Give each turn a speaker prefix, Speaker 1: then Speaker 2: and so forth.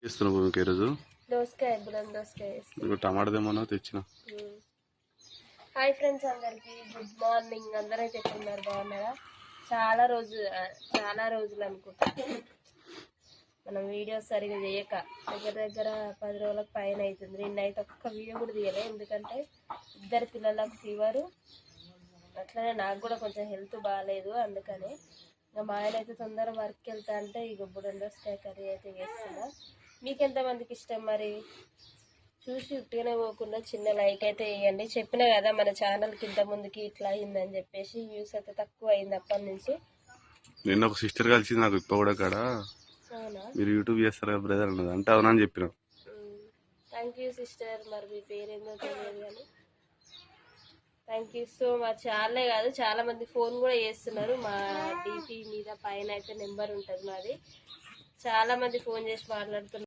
Speaker 1: చేస్తున్నావు భూమికి ఈరోజు?
Speaker 2: దోసకాయ బులం దోసకాయ
Speaker 1: నువ్వు టమాటా దేమన్నా తెచ్చిన.
Speaker 2: హాయ్ ఫ్రెండ్స్, అందరికి గుడ్ మార్నింగ్. అందరైతే ఎట్టున్నారు, బాగున్నారా? చాలా రోజులు అనుకుంటా మనం వీడియోస్ సరిగా చేయక దగ్గర 10 రోజులకు పైన అవుతుంది. నిన్నైతే ఒక్క వీడియో కూడా తీయలే, ఎందుకంటే ఇద్దరు పిల్లలకు ఫీవరు, అట్లనే నాకు కూడా కొంచెం హెల్త్ బాగాలేదు. అందుకని ఇంకా మా ఆయన అయితే తొందరగా వర్క్కి వెళ్తా అంటే ఇక బుడం దోసకాయ కర్రీ అయితే వేస్తున్నా. మీకు ఎంతమందికి ఇష్టం మరి? చూసి ఉట్టిగానే పోకుండా చిన్న లైక్ అయితే వేయండి. చెప్పినా కదా మన ఛానల్కి ఇంత ముందుకి ఇట్లా అయిందని చెప్పేసి, వ్యూస్ అయితే తక్కువ అయింది అప్పటి నుంచి.
Speaker 1: నిన్న ఒక సిస్టర్ కలిసి నాకు ఇప్పుడు కూడా కాడ మీరు యూట్యూబ్ చేస్తారు కదా బ్రదర్ అన్నది, అంటే అవునా అని చెప్పిన.
Speaker 2: Thank you sister. మరి మీ పేరేందో తెలియదు కానీ థ్యాంక్ యూ సో మచ్. చాలే కాదు, చాలా మంది ఫోన్ కూడా చేస్తున్నారు. మా డీపీ మీద పైన అయితే నెంబర్ ఉంటుంది మాది. చాలా మంది ఫోన్ చేసి మాట్లాడుతున్నారు.